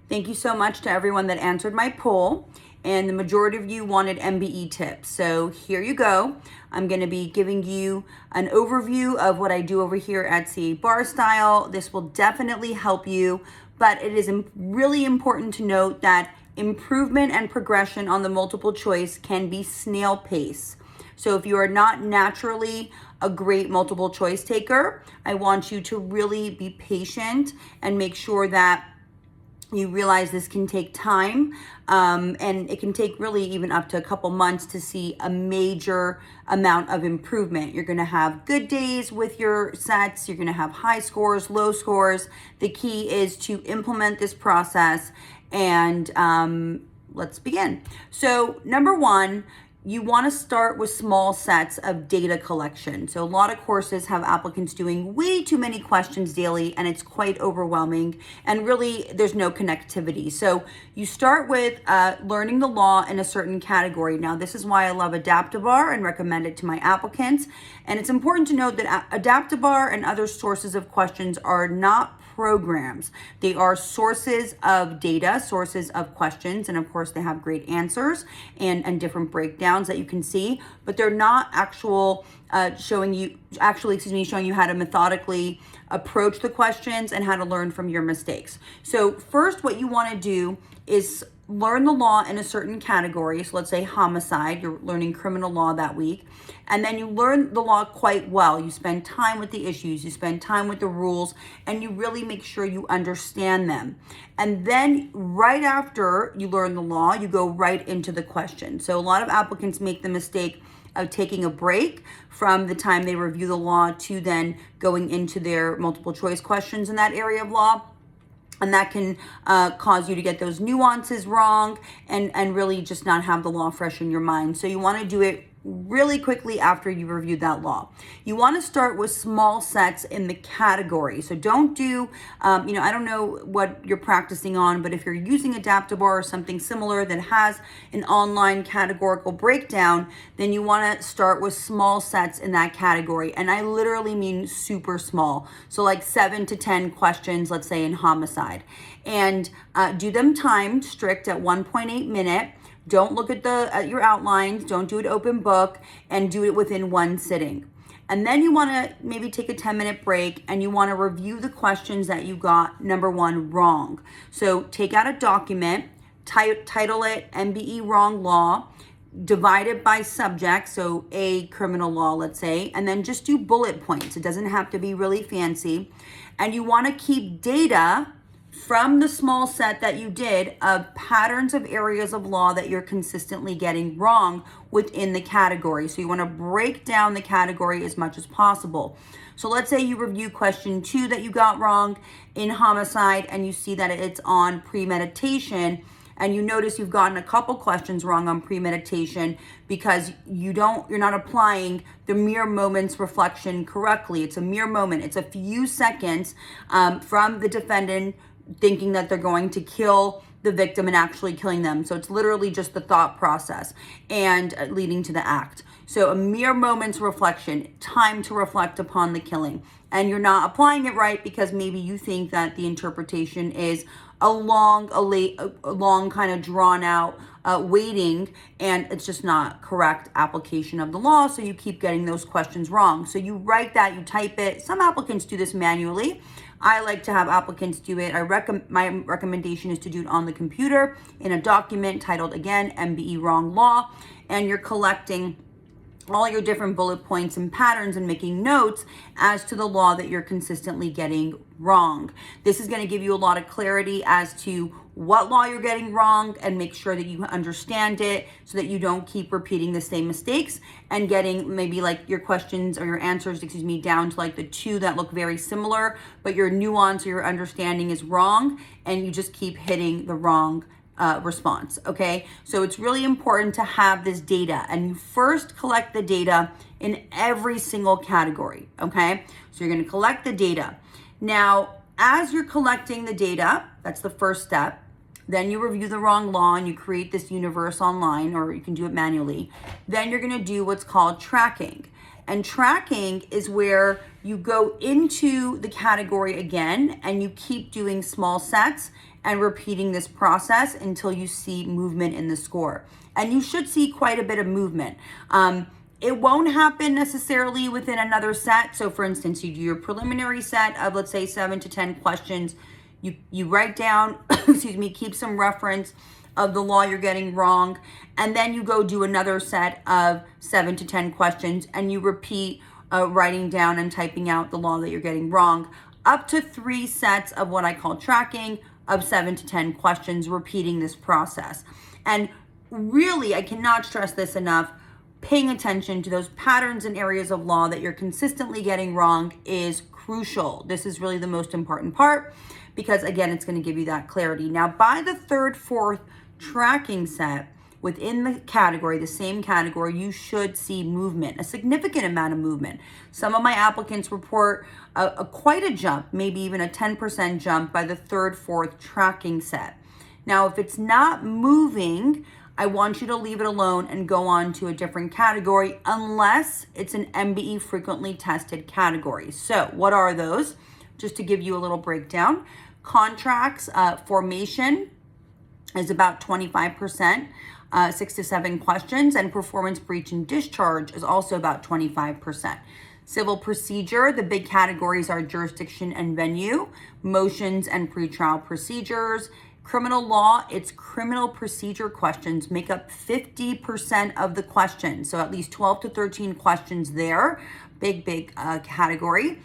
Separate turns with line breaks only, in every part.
Thank you so much to everyone that answered my poll, and the majority of you wanted MBE tips. So here you go. I'm going to be giving you an overview of what I do over here at CA Bar Style. This will definitely help you, but it is really important to note that improvement and progression on the multiple choice can be snail pace. So if you are not naturally a great multiple choice taker, I want you to really be patient and make sure that you realize this can take time, and it can take really even up to a couple months to see a major amount of improvement. You're going to have good days with your sets. You're going to have high scores, low scores. The key is to implement this process, and let's begin. So number one, you want to start with small sets of data collection. So a lot of courses have applicants doing way too many questions daily, and it's quite overwhelming, and really there's no connectivity. So you start with learning the law in a certain category. Now, this is why I love Adaptabar and recommend it to my applicants. And it's important to note that Adaptabar and other sources of questions are not programs. They are sources of data, sources of questions, and of course they have great answers and different breakdowns that you can see, but they're not showing you how to methodically approach the questions and how to learn from your mistakes. So first, what you want to do is learn the law in a certain category. So let's say homicide, you're learning criminal law that week. And then you learn the law quite well. You spend time with the issues, you spend time with the rules, and you really make sure you understand them. And then right after you learn the law, you go right into the question. So a lot of applicants make the mistake of taking a break from the time they review the law to then going into their multiple choice questions in that area of law. And that can cause you to get those nuances wrong and really just not have the law fresh in your mind. So you want to do it really quickly after you reviewed that law. You want to start with small sets in the category. So don't do, I don't know what you're practicing on, but if you're using Adaptabar or something similar that has an online categorical breakdown, then you want to start with small sets in that category. And I literally mean super small. So like 7 to 10 questions, let's say in homicide. And do them timed, strict at 1.8 minute. Don't look at your outlines, don't do it open book, and do it within one sitting. And then you want to maybe take a 10-minute break, and you want to review the questions that you got, number one, wrong. So take out a document, title it MBE Wrong Law, divide it by subject, so A, criminal law, let's say, and then just do bullet points. It doesn't have to be really fancy. And you want to keep data from the small set that you did of patterns of areas of law that you're consistently getting wrong within the category. So you want to break down the category as much as possible. So let's say you review question 2 that you got wrong in homicide, and you see that it's on premeditation, and you notice you've gotten a couple questions wrong on premeditation because you're not applying the mere moment's reflection correctly. It's a mere moment. It's a few seconds from the defendant thinking that they're going to kill the victim and actually killing them. So it's literally just the thought process and leading to the act. So a mere moment's reflection, time to reflect upon the killing. And you're not applying it right because maybe you think that the interpretation is a long kind of drawn out waiting, and it's just not correct application of the law. So you keep getting those questions wrong. So you write that, you type it. Some applicants do this manually. I like to have applicants do it. My recommendation is to do it on the computer in a document titled, again, MBE Wrong Law, and you're collecting all your different bullet points and patterns and making notes as to the law that you're consistently getting wrong. This is going to give you a lot of clarity as to what law you're getting wrong, and make sure that you understand it so that you don't keep repeating the same mistakes and getting maybe like your questions or your answers, down to like the 2 that look very similar, but your nuance or your understanding is wrong, and you just keep hitting the wrong response. Okay, so it's really important to have this data, and you first collect the data in every single category. Okay, so you're going to collect the data. Now, as you're collecting the data, that's the first step. Then you review the wrong law and you create this universe online, or you can do it manually. Then you're going to do what's called tracking. And tracking is where you go into the category again and you keep doing small sets and repeating this process until you see movement in the score. And you should see quite a bit of movement. It won't happen necessarily within another set. So for instance, you do your preliminary set of, let's say, 7 to 10 questions. You write down, excuse me, keep some reference of the law you're getting wrong, and then you go do another set of 7 to 10 questions and you repeat writing down and typing out the law that you're getting wrong, up to 3 sets of what I call tracking of 7 to 10 questions, repeating this process. And really, I cannot stress this enough, paying attention to those patterns and areas of law that you're consistently getting wrong is crucial. This is really the most important part because, again, it's going to give you that clarity. Now, by the 3rd, 4th tracking set within the category, the same category, you should see movement, a significant amount of movement. Some of my applicants report quite a jump, maybe even a 10% jump by the 3rd, 4th tracking set. Now, if it's not moving, I want you to leave it alone and go on to a different category unless it's an MBE frequently tested category. So what are those? Just to give you a little breakdown. Contracts formation is about 25%, 6 to 7 questions, and performance breach and discharge is also about 25%. Civil procedure, the big categories are jurisdiction and venue, motions and pretrial procedures. Criminal law, it's criminal procedure questions make up 50% of the questions. So at least 12 to 13 questions there, big category.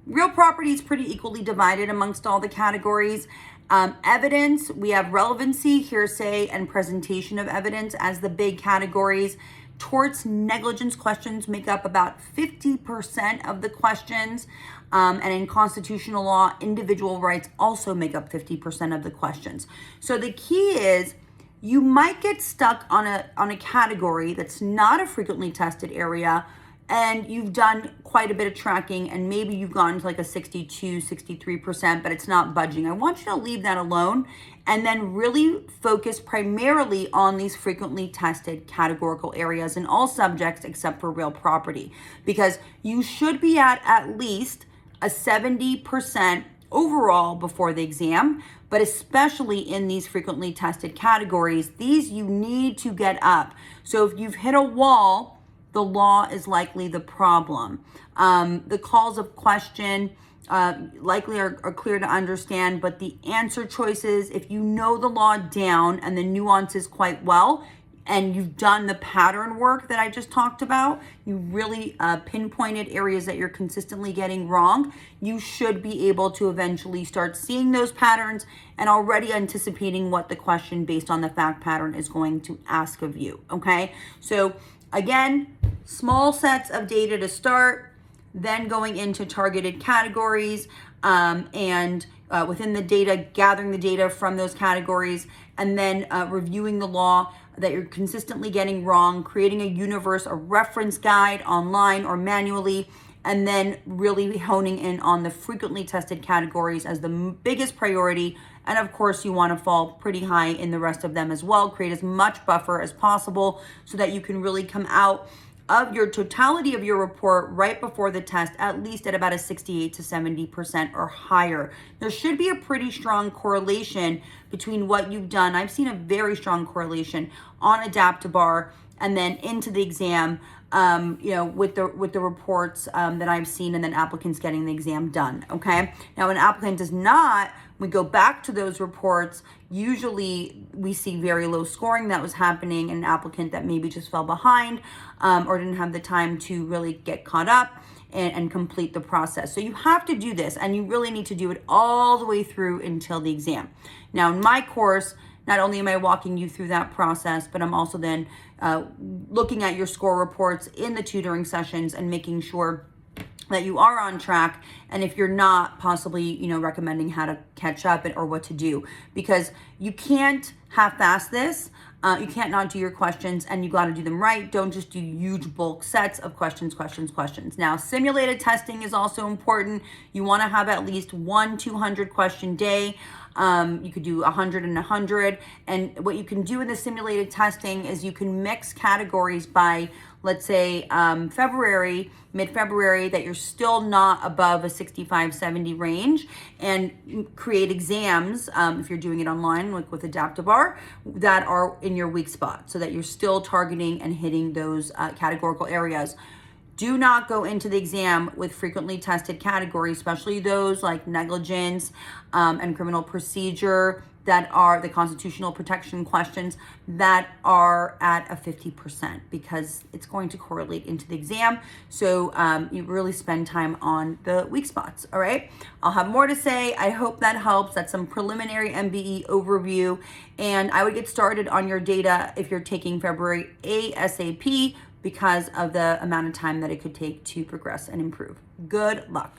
Real property is pretty equally divided amongst all the categories. Evidence, we have relevancy, hearsay, and presentation of evidence as the big categories. Torts, negligence questions make up about 50% of the questions. And in constitutional law, individual rights also make up 50% of the questions. So the key is you might get stuck on a category that's not a frequently tested area, and you've done quite a bit of tracking and maybe you've gone to like a 62, 63%, but it's not budging. I want you to leave that alone and then really focus primarily on these frequently tested categorical areas in all subjects except for real property, because you should be at least a 70% overall before the exam, but especially in these frequently tested categories, these you need to get up. So if you've hit a wall, the law is likely the problem. The calls of question likely are clear to understand, but the answer choices, if you know the law down and the nuances quite well, and you've done the pattern work that I just talked about, you really pinpointed areas that you're consistently getting wrong, you should be able to eventually start seeing those patterns and already anticipating what the question based on the fact pattern is going to ask of you, okay? So again, small sets of data to start, then going into targeted categories and within the data, gathering the data from those categories, and then reviewing the law that you're consistently getting wrong, creating a universe, a reference guide online or manually, and then really honing in on the frequently tested categories as the biggest priority. And of course, you want to fall pretty high in the rest of them as well. Create as much buffer as possible so that you can really come out of your totality of your report right before the test, at least at about a 68 to 70% or higher. There should be a pretty strong correlation between what you've done. I've seen a very strong correlation on Adaptabar and then into the exam, with the reports that I've seen, and then applicants getting the exam done, okay? Now, when an applicant does not, we go back to those reports, usually we see very low scoring that was happening in an applicant that maybe just fell behind or didn't have the time to really get caught up and complete the process. So you have to do this, and you really need to do it all the way through until the exam. Now, in my course, not only am I walking you through that process, but I'm also then looking at your score reports in the tutoring sessions and making sure that you are on track and if you're not, possibly, you know, recommending how to catch up or what to do, because you can't half-ass this. You can't not do your questions, and you got to do them right. Don't just do huge bulk sets of questions. Now, simulated testing is also important. You want to have at least 200 question day. You could do 100 and 100. And what you can do in the simulated testing is you can mix categories by, let's say, mid-February, that you're still not above a 65-70 range, and create exams, if you're doing it online, like with Adaptabar, that are in your weak spot, so that you're still targeting and hitting those categorical areas. Do not go into the exam with frequently tested categories, especially those like negligence and criminal procedure, that are the constitutional protection questions that are at a 50%, because it's going to correlate into the exam. So you really spend time on the weak spots. All right. I'll have more to say. I hope that helps. That's some preliminary MBE overview. And I would get started on your data if you're taking February ASAP, because of the amount of time that it could take to progress and improve. Good luck.